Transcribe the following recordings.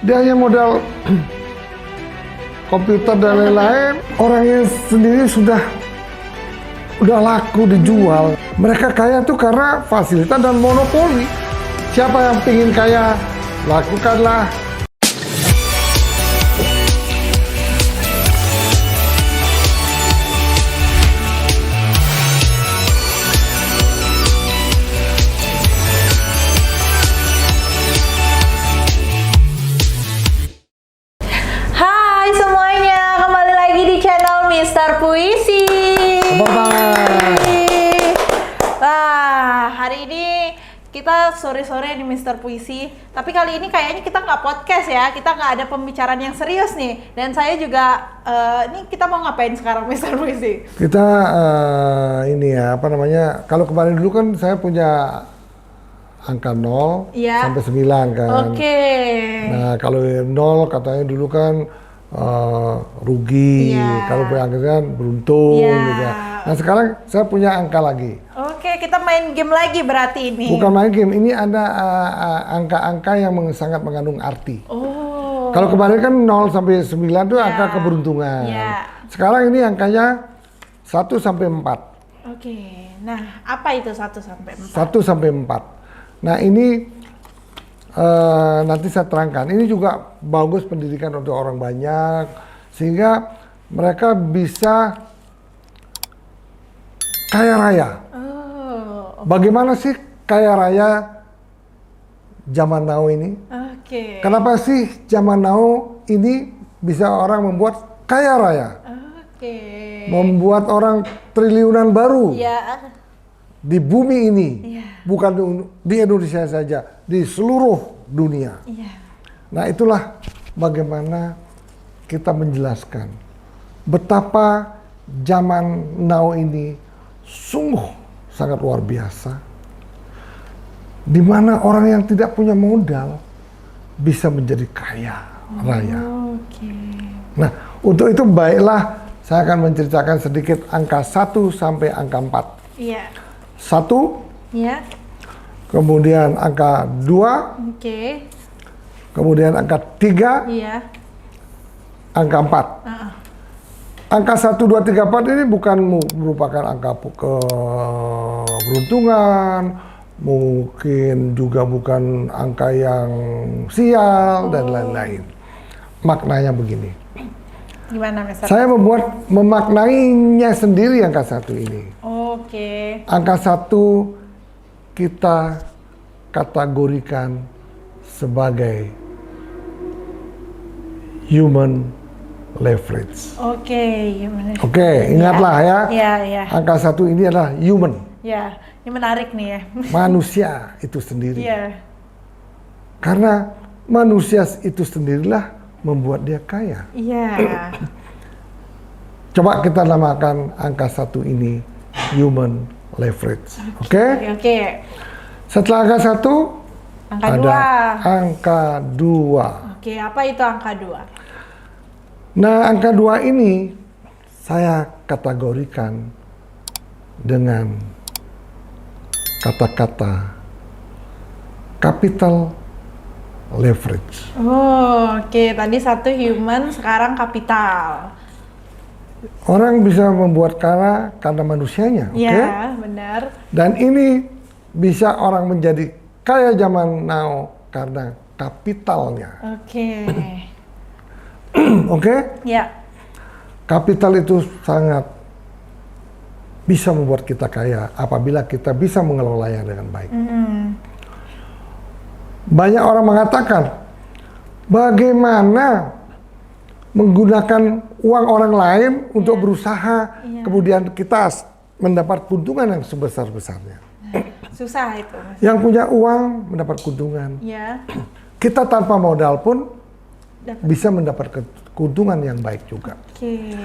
Dia hanya modal komputer dan lain-lain. Orangnya sendiri sudah laku dijual. Mereka kaya tuh karena fasilitas dan monopoli. Siapa yang ingin kaya, lakukanlah. Hai semuanya, kembali lagi di channel Mister Puisi. Wah, hari ini kita sore-sore di Mister Puisi. Tapi kali ini kayaknya kita nggak podcast ya, kita nggak ada pembicaraan yang serius nih. Dan saya juga, ini kita mau ngapain sekarang Mister Puisi? Kita ini ya, apa namanya, kalau kemarin dulu kan saya punya angka 0 Iya. sampai 9 kan. Oke. Nah, kalau 0 katanya dulu kan rugi, Iya. kalau punya angka kan beruntung Iya. gitu ya. Nah, sekarang saya punya angka lagi. Oke, kita main game lagi berarti ini. Bukan main game, ini ada angka-angka yang sangat mengandung arti. Oh. Kalau kemarin kan 0 sampai 9 itu Iya. angka keberuntungan. Iya. Sekarang ini angkanya 1 sampai 4. Oke. Nah, apa itu 1 sampai 4? 1 sampai 4. Nah, ini nanti saya terangkan. Ini juga bagus pendidikan untuk orang banyak, sehingga mereka bisa kaya raya. Oh. Bagaimana sih kaya raya zaman now ini? Oke. Kenapa sih zaman now ini bisa orang membuat kaya raya? Oke. Membuat orang triliunan baru Ya. di bumi ini. Iya. Bukan di Indonesia saja, di seluruh dunia. Iya. Nah, itulah bagaimana kita menjelaskan betapa zaman now ini sungguh sangat luar biasa, di mana orang yang tidak punya modal bisa menjadi kaya raya. Oke. Nah, untuk itu baiklah saya akan menceritakan sedikit angka 1 sampai angka 4. Iya. 1, Iya. kemudian angka 2, Oke. kemudian angka 3, Iya. angka 4. Angka 1, 2, 3, 4 ini bukan merupakan angka keberuntungan, mungkin juga bukan angka yang sial dan lain-lain. Maknanya begini. Gimana Mister? Saya memaknainya sendiri angka 1 ini. Oke. Angka 1 kita kategorikan sebagai human leverage. Oke. Gimana? Oke, ingatlah ya. Iya, iya. Angka 1 ini adalah human, Ya, ini menarik nih ya. manusia itu sendiri. Iya. Karena manusia itu sendirilah membuat dia kaya. Iya. Coba kita namakan angka 1 ini human leverage. Oke? Oke. Setelah angka 1 Angka ada 2. angka 2. Oke, apa itu angka 2? Nah, angka 2 ini saya kategorikan dengan kata-kata capital leverage. Oh, oke. Tadi 1 human, sekarang kapital. Orang bisa membuat kaya karena manusianya, oke? Iya, benar. Dan ini bisa orang menjadi kaya zaman now karena kapitalnya. Oke. Oke? Ya. Kapital itu sangat bisa membuat kita kaya apabila kita bisa mengelolanya dengan baik. Banyak orang mengatakan, bagaimana menggunakan uang orang lain untuk berusaha, kemudian kita mendapat keuntungan yang sebesar-besarnya. Susah itu, Mas. Yang punya uang mendapat keuntungan. Ya. Kita tanpa modal pun Dapat. bisa mendapat keuntungan yang baik juga. Oke.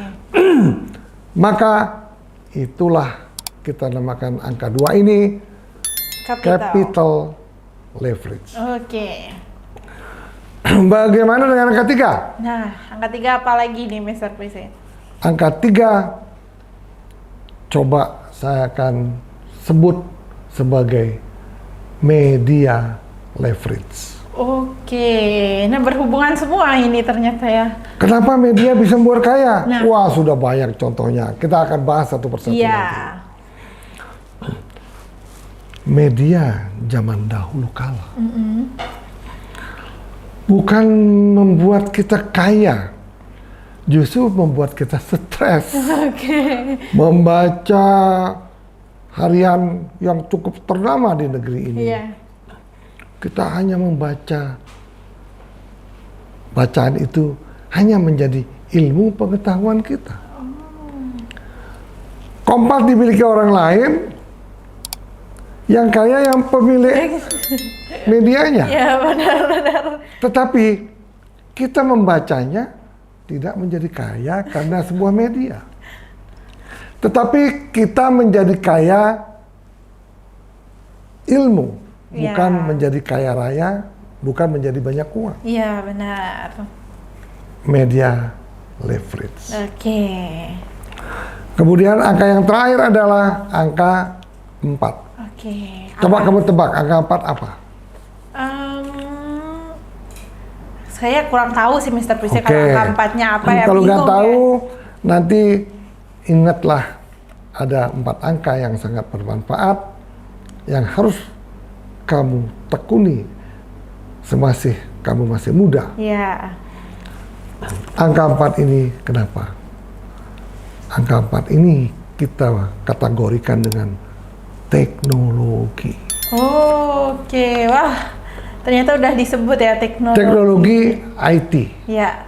Maka itulah kita namakan angka 2 ini capital leverage. Oke. Bagaimana dengan angka 3? Nah, angka 3 apa lagi nih, Mister Puisi? Angka 3 coba saya akan sebut sebagai media leverage. Oke, nah berhubungan semua ini ternyata ya. Kenapa media bisa membuat kaya? Nah. Wah, sudah banyak contohnya. Kita akan bahas satu persatu nanti. Iya. Media zaman dahulu kala bukan membuat kita kaya, justru membuat kita stres. Oke. Membaca harian yang cukup ternama di negeri ini. Iya. Kita hanya membaca, bacaan itu hanya menjadi ilmu pengetahuan kita. Kompas dimiliki orang lain, yang kaya yang pemilik medianya. Ya benar-benar. Tetapi kita membacanya tidak menjadi kaya karena sebuah media. Tetapi kita menjadi kaya ilmu. Ya. Bukan menjadi kaya raya, bukan menjadi banyak uang. Iya benar. Media leverage. Oke. Kemudian angka yang terakhir adalah angka 4. Oke. Coba Apa? kamu tebak angka 4 apa? Saya kurang tahu sih Mr. Puisi Oke. kalau angka 4-nya apa ya. Kalau nggak bingung tahu, ya. nanti ingatlah ada 4 angka yang sangat bermanfaat yang harus kamu tekuni semasih kamu masih muda. Iya. Angka 4 ini kenapa? Angka 4 ini kita kategorikan dengan teknologi. Oke, wah ternyata udah disebut ya teknologi. Teknologi IT. Ya.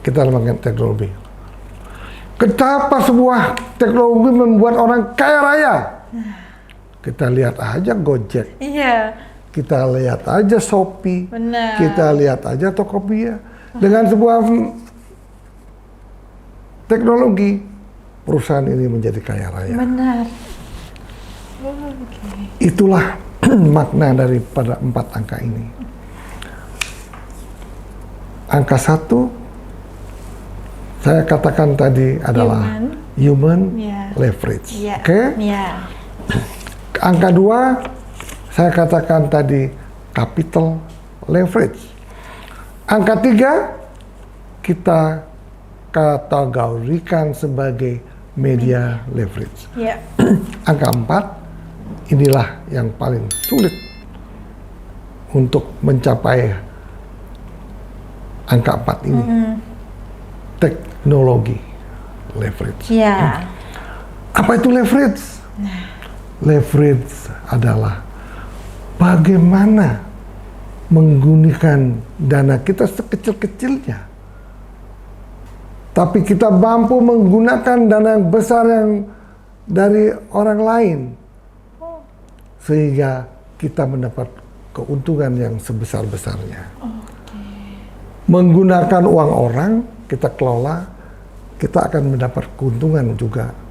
Kita namakan teknologi. Kenapa sebuah teknologi membuat orang kaya raya? Kita lihat aja Gojek. Iya. Kita lihat aja Shopee. Benar. Kita lihat aja Tokopedia. Dengan sebuah teknologi, perusahaan ini menjadi kaya raya. Benar. Itulah makna daripada 4 angka ini. Angka 1, saya katakan tadi adalah human Ya. leverage. Iya. Oke? Iya. Angka 2, saya katakan tadi capital leverage. Angka 3, kita kategorikan sebagai media leverage. Iya. Angka 4, inilah yang paling sulit untuk mencapai angka 4 ini. Teknologi leverage. Iya. Apa itu leverage? Leverage adalah bagaimana menggunakan dana kita sekecil-kecilnya, tapi kita mampu menggunakan dana yang besar yang dari orang lain, sehingga kita mendapat keuntungan yang sebesar-besarnya. Menggunakan uang orang, kita kelola, kita akan mendapat keuntungan juga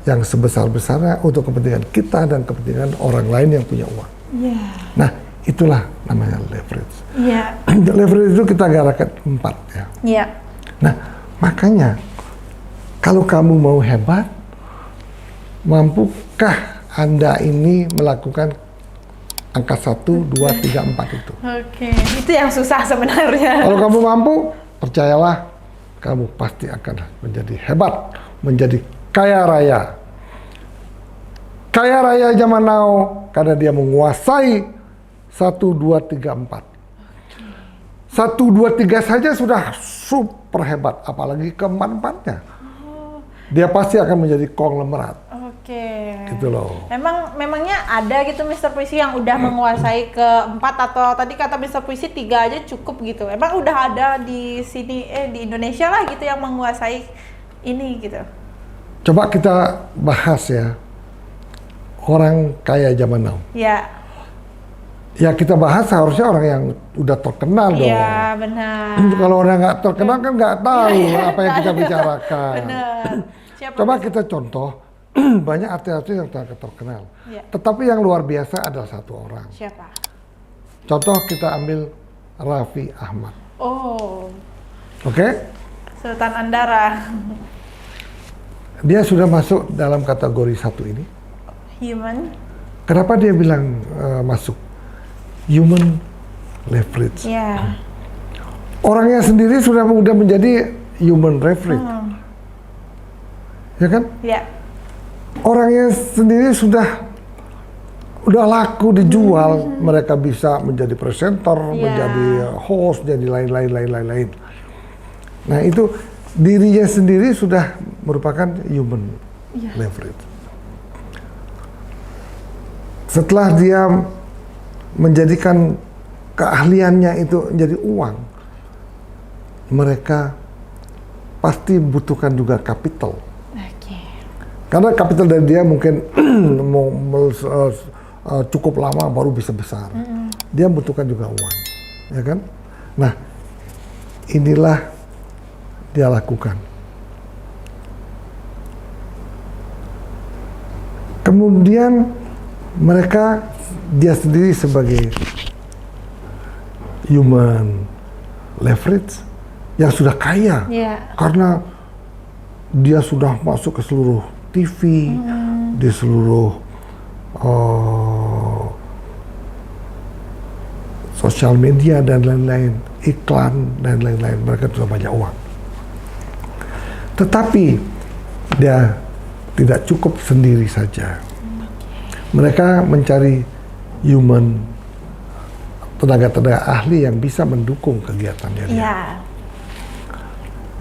yang sebesar-besarnya untuk kepentingan kita dan kepentingan orang lain yang punya uang. Iya. Nah, itulah namanya leverage. Iya. Leverage itu kita garakan 4 ya. Iya. Nah, makanya kalau kamu mau hebat, mampukah Anda ini melakukan angka 1, 2, 3, 4 itu? Oke, itu yang susah sebenarnya. Kalau kamu mampu, percayalah, kamu pasti akan menjadi hebat, menjadi kaya raya. Kaya raya zaman now karena dia menguasai 1, 2, 3, 4. 1, 2, 3 saja sudah super hebat, apalagi keempat-empatnya. Dia pasti akan menjadi konglomerat. Oke. Gitu loh. Memangnya ada gitu Mr. Puisi yang udah menguasai keempat, atau tadi kata Mr. Puisi 3 aja cukup gitu. Emang udah ada di sini di Indonesia lah gitu yang menguasai ini gitu. Coba kita bahas ya, orang kaya zaman now. Ya. Ya kita bahas harusnya orang yang udah terkenal dong. Iya, benar. Kalau orang nggak terkenal kan nggak tahu apa yang kita bicarakan. Benar. Siapa? Coba kita contoh, banyak artis-artis yang terkenal. Ya. Tetapi yang luar biasa adalah 1 orang. Siapa? Contoh kita ambil Raffi Ahmad. Oh, Oke? Sultan Andara. Dia sudah masuk dalam kategori 1 ini. Human. Kenapa dia bilang masuk? Human leverage. Iya. Orangnya sendiri sudah menjadi human leverage. Ya kan? Iya. Orangnya sendiri sudah laku dijual, mereka bisa menjadi presenter, menjadi host, jadi lain-lain. Nah itu dirinya sendiri sudah merupakan human leverage. Setelah dia menjadikan keahliannya itu menjadi uang, mereka pasti butuhkan juga kapital. Karena kapital dari dia mungkin cukup lama baru bisa besar. Dia membutuhkan juga uang, ya kan? Nah, inilah dia lakukan. Kemudian dia sendiri sebagai human leverage yang sudah kaya, karena dia sudah masuk ke seluruh TV, di seluruh sosial media dan lain-lain, iklan dan lain-lain, mereka sudah banyak uang. Tetapi dia tidak cukup sendiri saja. Mereka mencari human, tenaga-tenaga ahli yang bisa mendukung kegiatannya dia.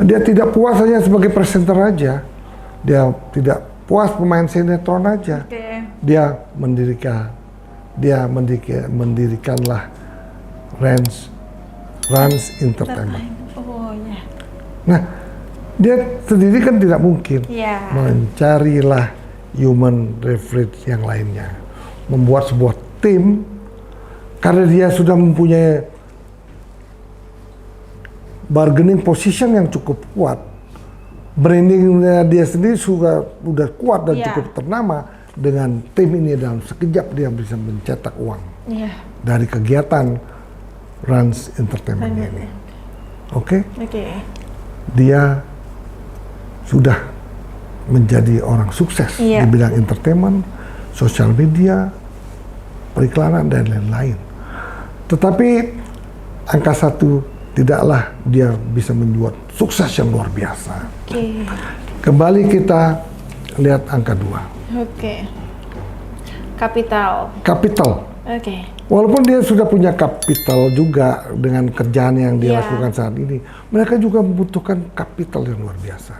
Dia tidak puas hanya sebagai presenter aja, dia tidak puas pemain sinetron aja. Dia mendirikanlah Rans Entertainment. Nah, dia sendiri kan tidak mungkin. Mencarilah human leverage yang lainnya, membuat sebuah tim, karena dia sudah mempunyai bargaining position yang cukup kuat. Brandingnya dia sendiri sudah kuat dan cukup ternama. Dengan tim ini dalam sekejap dia bisa mencetak uang dari kegiatan Rans Entertainment ini. Oke? Dia sudah menjadi orang sukses di bidang entertainment, sosial media, periklanan dan lain-lain. Tetapi angka 1 tidaklah dia bisa membuat sukses yang luar biasa. Kembali kita lihat angka 2. Kapital. Walaupun dia sudah punya kapital juga dengan kerjaan yang dia lakukan saat ini, mereka juga membutuhkan kapital yang luar biasa.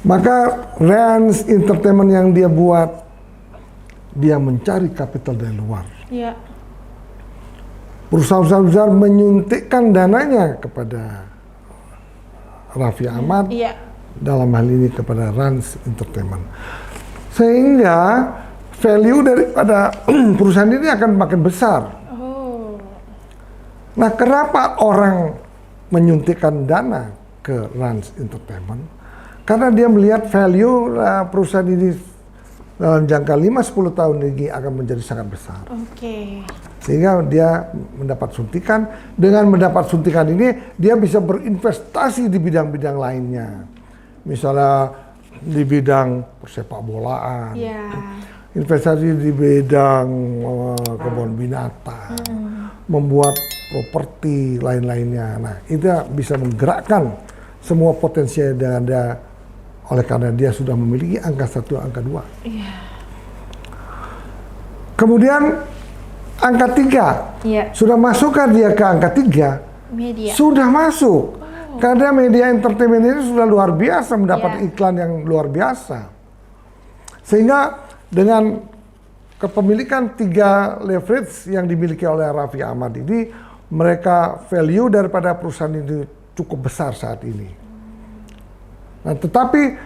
Maka Rans Entertainment yang dia buat, dia mencari kapital dari luar. Perusahaan-perusahaan besar menyuntikkan dananya kepada Raffi Ahmad, dalam hal ini kepada Rans Entertainment. Sehingga value daripada perusahaan ini akan makin besar. Nah, kenapa orang menyuntikkan dana ke Rans Entertainment? Karena dia melihat value perusahaan ini dalam jangka 5-10 tahun ini akan menjadi sangat besar. Sehingga dia mendapat suntikan. Dengan mendapat suntikan ini, dia bisa berinvestasi di bidang-bidang lainnya. Misalnya di bidang persepak bolaan, investasi di bidang kebun binatang, membuat properti lain-lainnya. Nah, itu bisa menggerakkan semua potensi yang ada, oleh karena dia sudah memiliki angka 1, angka 2. Kemudian angka 3, sudah masukkan dia ke angka 3, sudah masuk. Karena media entertainment ini sudah luar biasa, mendapat iklan yang luar biasa. Sehingga dengan kepemilikan 3 leverage yang dimiliki oleh Raffi Ahmad ini, mereka value daripada perusahaan ini cukup besar saat ini. Nah, tetapi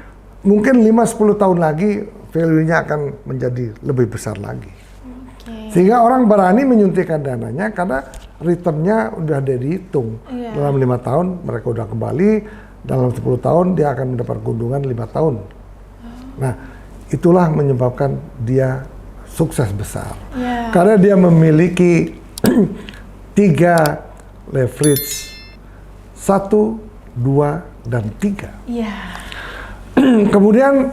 mungkin 5-10 tahun lagi value-nya akan menjadi lebih besar lagi. Sehingga orang berani menyuntikkan dananya karena return-nya udah ada dihitung. Dalam 5 tahun mereka udah kembali, dalam 10 tahun dia akan mendapat keuntungan 5 tahun. Nah, itulah menyebabkan dia sukses besar. Karena dia memiliki 3 leverage, 1, 2, dan 3. Kemudian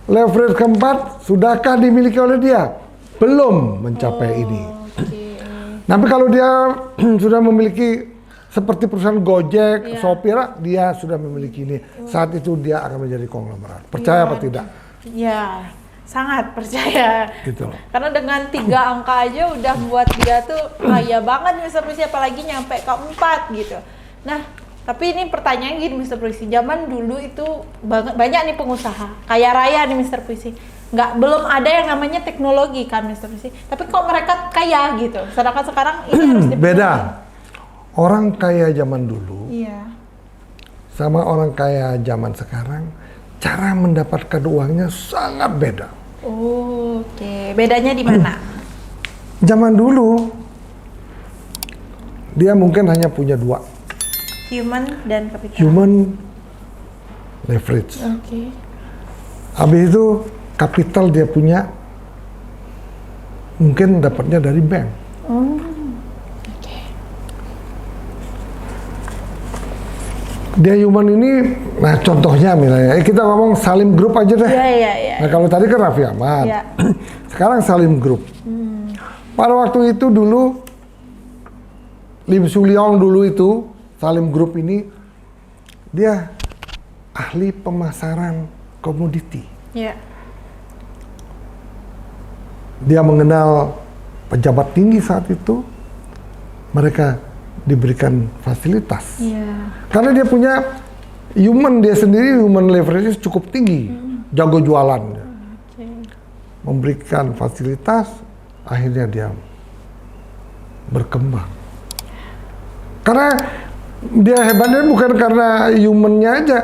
leverage keempat, sudahkah dimiliki oleh dia? Belum mencapai ini. Tapi kalau dia sudah memiliki seperti perusahaan Gojek, Shopee, dia sudah memiliki ini. Saat itu dia akan menjadi konglomerat. Percaya apa tidak? Ya, sangat percaya. Gitu loh. Karena dengan 3 angka aja udah buat dia tuh kaya banget Mr. Puisi, apalagi nyampe ke 4 gitu. Nah, tapi ini pertanyaan gini Mr. Puisi, zaman dulu itu banyak nih pengusaha kaya raya nih Mr. Puisi. Belum ada yang namanya teknologi kan Mr. Puisi. Tapi kok mereka kaya gitu. Sedangkan sekarang ini harus dipenuhi. Beda. Orang kaya zaman dulu Iya. sama orang kaya zaman sekarang, cara mendapatkan uangnya sangat beda. Oke. Bedanya di mana? Zaman dulu dia mungkin hanya punya 2, Human dan capital. human leverage. Oke. Habis itu kapital dia punya mungkin dapatnya dari bank. Oke. Dia human ini, nah contohnya misalnya, kita ngomong Salim Group aja deh. Iya. Nah kalau tadi kan Raffi Ahmad, Iya. sekarang Salim Group. Pada waktu itu dulu, Lim Suliong dulu itu, Salim Group ini, dia ahli pemasaran komoditi. Iya. Dia mengenal pejabat tinggi saat itu, mereka diberikan fasilitas. Iya. Karena dia punya dia sendiri human leverage cukup tinggi, jago jualan. Oke. Memberikan fasilitas, akhirnya dia berkembang. Karena dia hebatnya bukan karena humannya aja.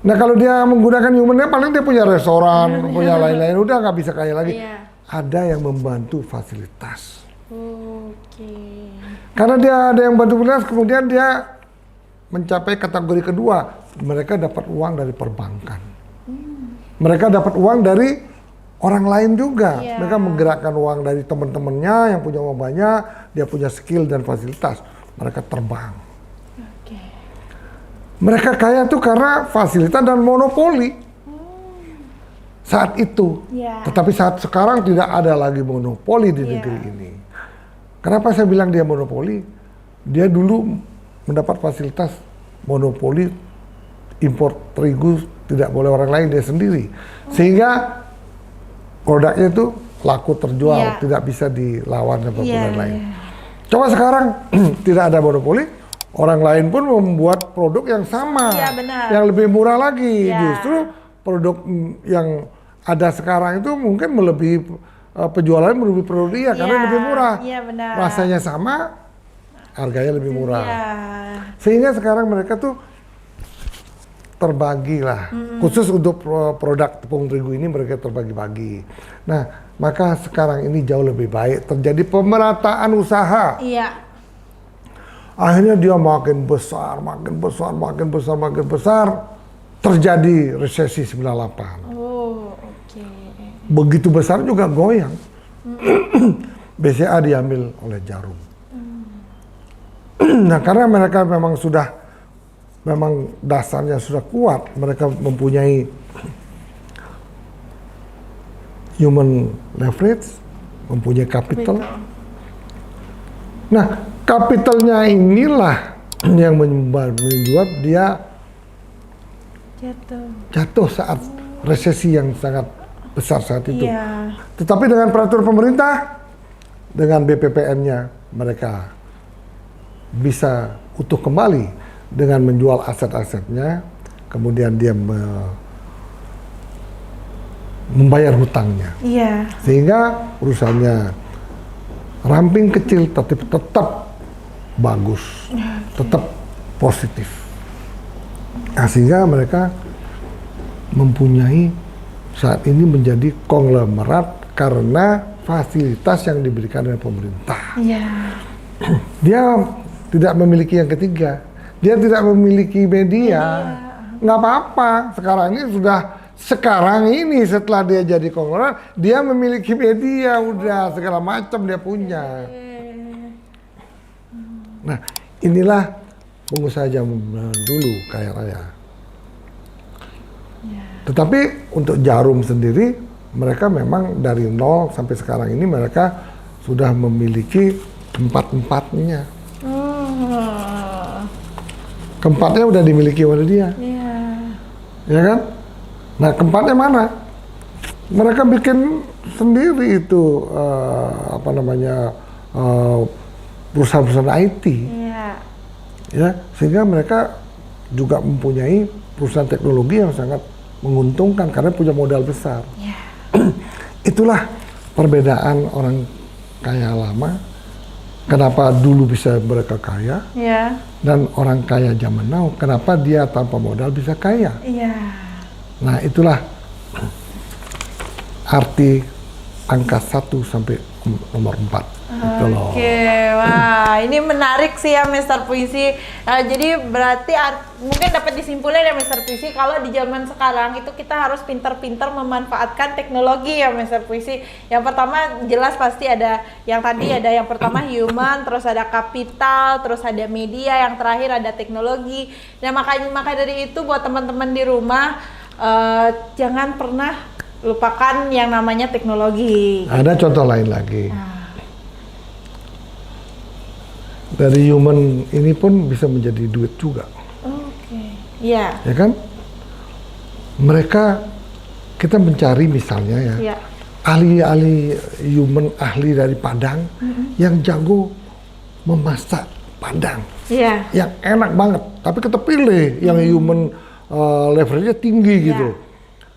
Nah kalau dia menggunakan humannya, paling dia punya restoran, punya lain-lain, udah nggak bisa kaya lagi. Iya. Ada yang membantu fasilitas. Oke. Karena dia ada yang bantu fasilitas, kemudian dia mencapai kategori kedua. Mereka dapat uang dari perbankan. Mereka dapat uang dari orang lain juga. Iya. Mereka menggerakkan uang dari teman-temannya yang punya uang banyak, dia punya skill dan fasilitas. Mereka terbang. Oke. Mereka kaya tuh karena fasilitas dan monopoli. Saat itu. Iya. Tetapi saat sekarang tidak ada lagi monopoli di negeri ini. Kenapa saya bilang dia monopoli? Dia dulu mendapat fasilitas monopoli impor terigu, tidak boleh orang lain, dia sendiri. Sehingga produknya itu laku terjual, tidak bisa dilawan sama produk lain. Coba sekarang tidak ada monopoli, orang lain pun membuat produk yang sama, yang lebih murah lagi. Justru produk yang ada sekarang itu mungkin melebihi penjualannya melebihi produk dia karena lebih murah. Rasanya sama, harganya lebih murah. Sehingga sekarang mereka tuh terbagi lah. Khusus untuk produk tepung terigu ini mereka terbagi-bagi. Nah, maka sekarang ini jauh lebih baik. Terjadi pemerataan usaha. Iya. Akhirnya dia makin besar. Terjadi resesi 98. Oh, oke. Begitu besar juga goyang. BCA diambil oleh Jarum. Nah, karena mereka memang dasarnya sudah kuat, mereka mempunyai human leverage, mempunyai capital. Nah, capitalnya inilah yang membuat dia jatuh saat resesi yang sangat besar saat itu. Tetapi dengan peraturan pemerintah, dengan BPPN-nya, mereka bisa utuh kembali dengan menjual aset-asetnya, kemudian dia membayar hutangnya. Sehingga perusahaannya ramping kecil, tapi tetap bagus, tetap positif. Nah, sehingga mereka mempunyai saat ini menjadi konglomerat karena fasilitas yang diberikan oleh pemerintah. Dia tidak memiliki yang ketiga, dia tidak memiliki media. Nggak apa-apa, sekarang ini setelah dia jadi konglomerat, dia memiliki media, udah segala macam dia punya. Nah, inilah pengusaha zaman dulu kaya raya. Tetapi untuk Jarum sendiri, mereka memang dari nol sampai sekarang ini mereka sudah memiliki Keempat-empatnya. Hmm. Keempatnya udah dimiliki oleh dia. Iya. Ya kan? Nah, keempatnya mana? Mereka bikin sendiri itu perusahaan-perusahaan IT. Iya. Ya, sehingga mereka juga mempunyai perusahaan teknologi yang sangat menguntungkan karena punya modal besar. Iya. Itulah perbedaan orang kaya lama. Kenapa dulu bisa mereka kaya, Iya. dan orang kaya zaman now, kenapa dia tanpa modal bisa kaya? Iya. Nah, itulah arti angka 1 sampai nomor 4. Gitu loh. Oke, wah ini menarik sih ya Mister Puisi. Jadi berarti mungkin dapat disimpulkan ya Mister Puisi kalau di zaman sekarang itu kita harus pintar-pintar memanfaatkan teknologi ya Mister Puisi. Yang pertama jelas pasti ada yang tadi ada yang pertama human, terus ada kapital, terus ada media, yang terakhir ada teknologi. Nah maka dari itu buat teman-teman di rumah jangan pernah lupakan yang namanya teknologi. Ada contoh lain lagi. Dari human ini pun bisa menjadi duit juga. Oke. Iya. Ya kan? Kita mencari misalnya ya, Iya. ahli-ahli human, ahli dari Padang yang jago memasak Padang. Iya. Yang enak banget, tapi kita pilih yang human levelnya tinggi gitu.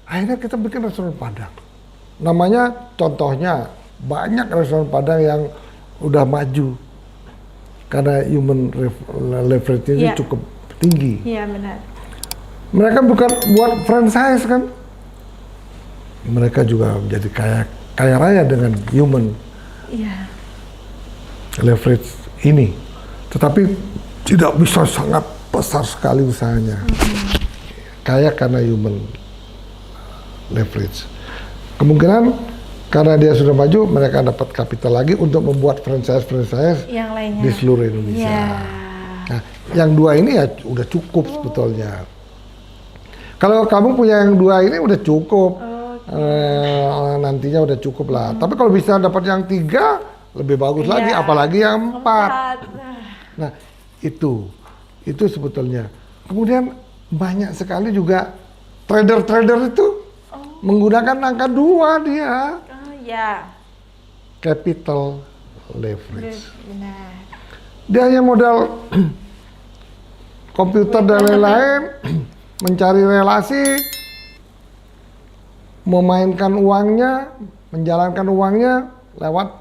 Akhirnya kita bikin restoran Padang. Namanya contohnya banyak restoran Padang yang udah maju karena human leverage-nya cukup tinggi. Iya benar. Mereka bukan buat franchise kan? Mereka juga menjadi kaya raya dengan human leverage ini. Tetapi tidak bisa sangat besar sekali usahanya. Kaya karena human leverage. Kemungkinan karena dia sudah maju, mereka dapat kapital lagi untuk membuat franchise Yang lainnya di seluruh Indonesia. Iya. Nah, yang dua ini ya udah cukup sebetulnya. Kalau kamu punya yang dua ini udah cukup, nantinya udah cukup lah. Tapi kalau bisa dapat yang 3, lebih bagus lagi, apalagi yang 4. Nah, itu sebetulnya. Kemudian banyak sekali juga trader-trader itu menggunakan angka 2 dia. Ya. Capital leverage. Benar. Dia hanya modal komputer dan lain-lain, mencari relasi, memainkan uangnya, menjalankan uangnya lewat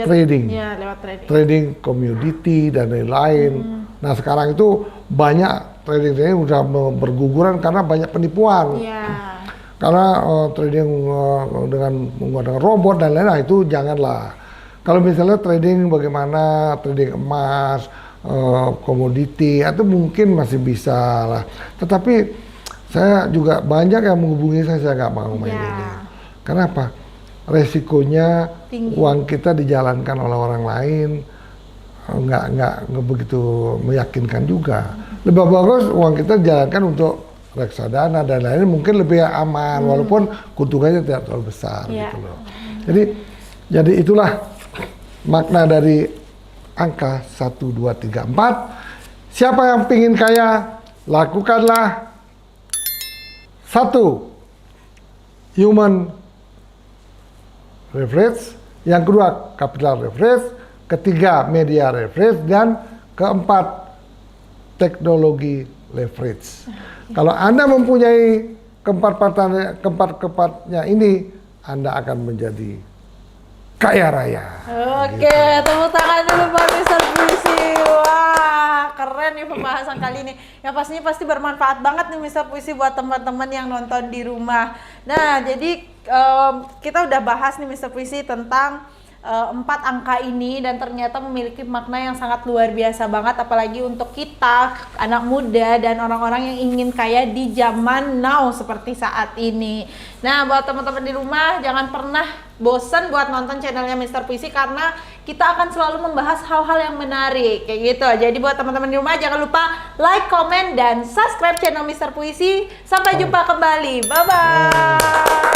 trading. Ya, lewat trading. Trading komoditi dan lain-lain. Nah, sekarang itu banyak trading ini udah berguguran karena banyak penipuan. Iya. Karena trading dengan menggunakan robot dan lain-lain itu janganlah. Kalau misalnya trading bagaimana trading emas, komoditi itu mungkin masih bisa lah. Tetapi saya juga banyak yang menghubungi saya nggak mau main ini. Kenapa? Resikonya tinggi. Uang kita dijalankan oleh orang lain nggak begitu meyakinkan juga. Lebih bagus uang kita dijalankan untuk reksadana dan lain-lain mungkin lebih aman walaupun keuntungannya tidak terlalu besar gitu loh. Jadi itulah makna dari angka 1, 2, 3, 4. Siapa yang pingin kaya, lakukanlah 1 human leverage, yang kedua capital leverage, ketiga media leverage, dan keempat teknologi leverage. Kalau Anda mempunyai keempat-empatnya ini, Anda akan menjadi kaya raya. Oke, tepuk tangan dulu Pak Mister Puisi. Wah, keren nih pembahasan kali ini. Yang pastinya pasti bermanfaat banget nih Mister Puisi buat teman-teman yang nonton di rumah. Nah, jadi kita udah bahas nih Mister Puisi tentang 4 angka ini dan ternyata memiliki makna yang sangat luar biasa banget, apalagi untuk kita anak muda dan orang-orang yang ingin kaya di zaman now seperti saat ini. Nah, buat teman-teman di rumah jangan pernah bosan buat nonton channelnya Mister Puisi karena kita akan selalu membahas hal-hal yang menarik kayak gitu. Jadi buat teman-teman di rumah jangan lupa like, comment, dan subscribe channel Mister Puisi. Sampai jumpa kembali. Bye bye.